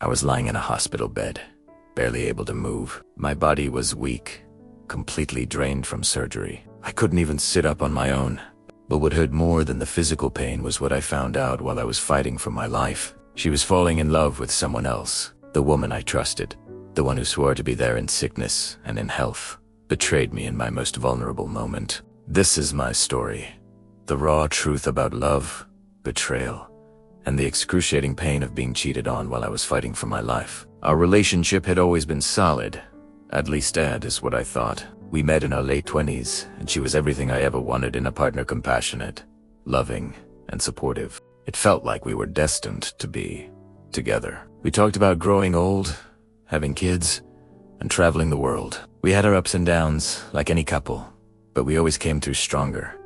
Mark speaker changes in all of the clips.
Speaker 1: I was lying in a hospital bed, barely able to move. My body was weak, completely drained from surgery. I couldn't even sit up on my own. But what hurt more than the physical pain was what I found out while I was fighting for my life. She was falling in love with someone else. The woman I trusted, the one who swore to be there in sickness and in health, betrayed me in my most vulnerable moment. This is my story. The raw truth about love, betrayal, and the excruciating pain of being cheated on while I was fighting for my life. Our relationship had always been solid. At least that is what I thought. We met in our late 20s, and she was everything I ever wanted in a partner: compassionate, loving, and supportive. It felt like we were destined to be together. We talked about growing old, having kids, and traveling the world. We had our ups and downs, like any couple, but we always came through stronger.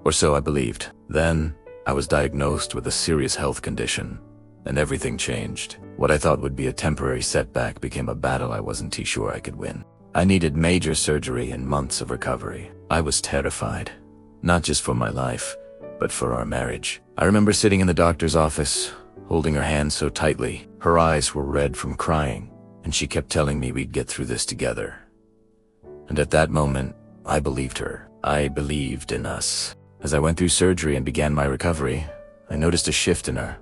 Speaker 1: Or so I believed. Then, I was diagnosed with a serious health condition, and everything changed. What I thought would be a temporary setback became a battle I wasn't too sure I could win. I needed major surgery and months of recovery. I was terrified, not just for my life, but for our marriage. I remember sitting in the doctor's office, holding her hand so tightly. Her eyes were red from crying, and she kept telling me we'd get through this together. And at that moment, I believed her. I believed in us. As I went through surgery and began my recovery, I noticed a shift in her.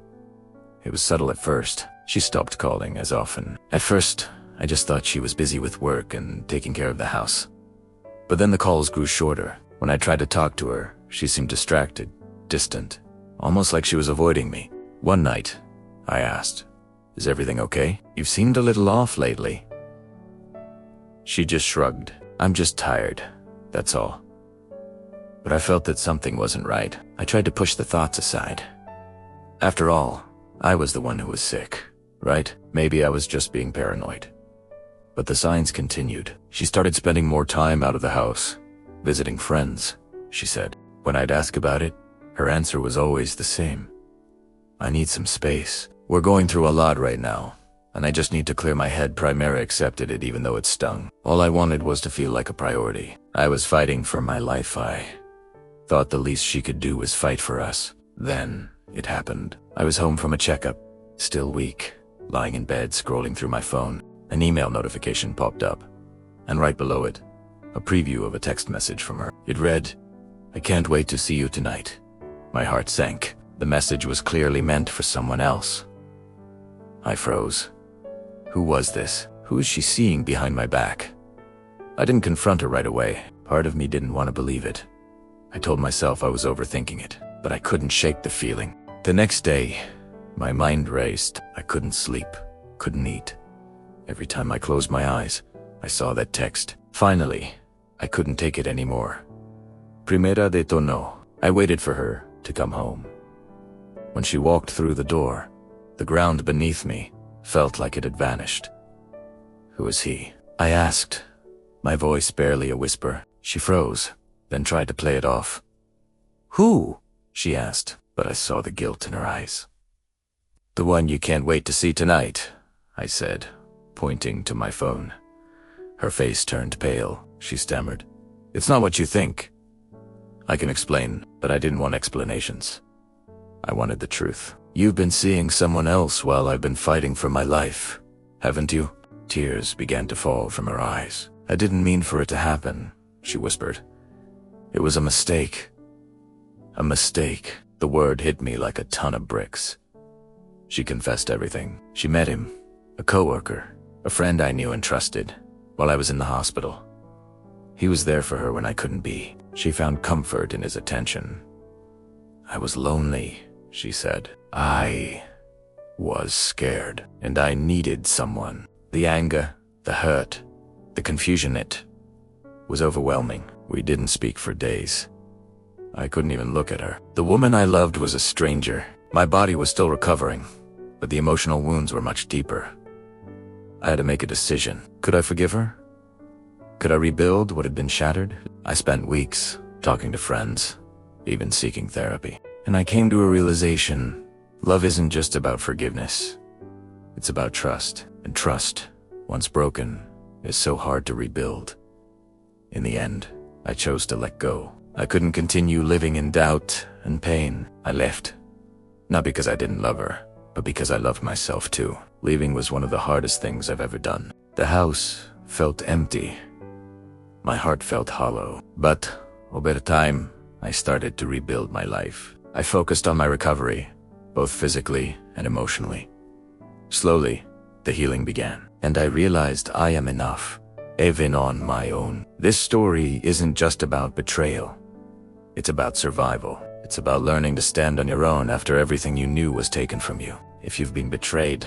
Speaker 1: It was subtle at first. She stopped calling as often. At first, I just thought she was busy with work and taking care of the house. But then the calls grew shorter. When I tried to talk to her, she seemed distracted, distant, almost like she was avoiding me. One night, I asked, "Is everything okay? You've seemed a little off lately." She just shrugged. "I'm just tired, that's all." But I felt that something wasn't right. I tried to push the thoughts aside. After all, I was the one who was sick, right? Maybe I was just being paranoid. But the signs continued. She started spending more time out of the house, visiting friends, she said. When I'd ask about it, her answer was always the same. "I need some space. We're going through a lot right now, and I just need to clear my head." Primera accepted it even though it stung. All I wanted was to feel like a priority. I was fighting for my life. I thought the least she could do was fight for us. Then it happened. I was home from a checkup, still weak, lying in bed scrolling through my phone. An email notification popped up, and right below it, a preview of a text message from her. It read, "I can't wait to see you tonight." My heart sank. The message was clearly meant for someone else. I froze. Who was this? Who is she seeing behind my back? I didn't confront her right away. Part of me didn't want to believe it. I told myself I was overthinking it, but I couldn't shake the feeling. The next day, my mind raced. I couldn't sleep, couldn't eat. Every time I closed my eyes, I saw that text. Finally, I couldn't take it anymore. Primera detonó. I waited for her to come home. When she walked through the door, the ground beneath me felt like it had vanished. "Who is he?" I asked, my voice barely a whisper. She froze, then tried to play it off. "Who?" she asked, but I saw the guilt in her eyes. "The one you can't wait to see tonight," I said, pointing to my phone. Her face turned pale. She stammered, "It's not what you think." I can explain, but I didn't want explanations. I wanted the truth. "You've been seeing someone else while I've been fighting for my life, haven't you?" Tears began to fall from her eyes. "I didn't mean for it to happen," she whispered. "It was a mistake." A mistake. The word hit me like a ton of bricks. She confessed everything. She met him, a coworker, a friend I knew and trusted, while I was in the hospital. He was there for her when I couldn't be. She found comfort in his attention. "I was lonely," she said. "I was scared, and I needed someone." The anger, the hurt, the confusion, it was overwhelming. We didn't speak for days. I couldn't even look at her. The woman I loved was a stranger. My body was still recovering, but the emotional wounds were much deeper. I had to make a decision. Could I forgive her? Could I rebuild what had been shattered? I spent weeks talking to friends, even seeking therapy. And I came to a realization: love isn't just about forgiveness. It's about trust. And trust, once broken, is so hard to rebuild. In the end, I chose to let go. I couldn't continue living in doubt and pain. I left. Not because I didn't love her, but because I loved myself too. Leaving was one of the hardest things I've ever done. The house felt empty. My heart felt hollow. But over time, I started to rebuild my life. I focused on my recovery, both physically and emotionally. Slowly, the healing began, and I realized I am enough, even on my own. This story isn't just about betrayal. It's about survival. It's about learning to stand on your own after everything you knew was taken from you. If you've been betrayed,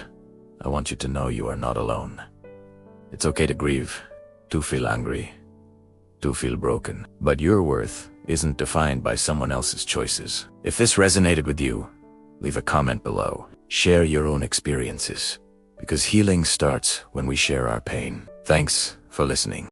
Speaker 1: I want you to know you are not alone. It's okay to grieve, to feel angry, to feel broken, but your worth isn't defined by someone else's choices. If this resonated with you, leave a comment below. Share your own experiences, because healing starts when we share our pain. Thanks for listening.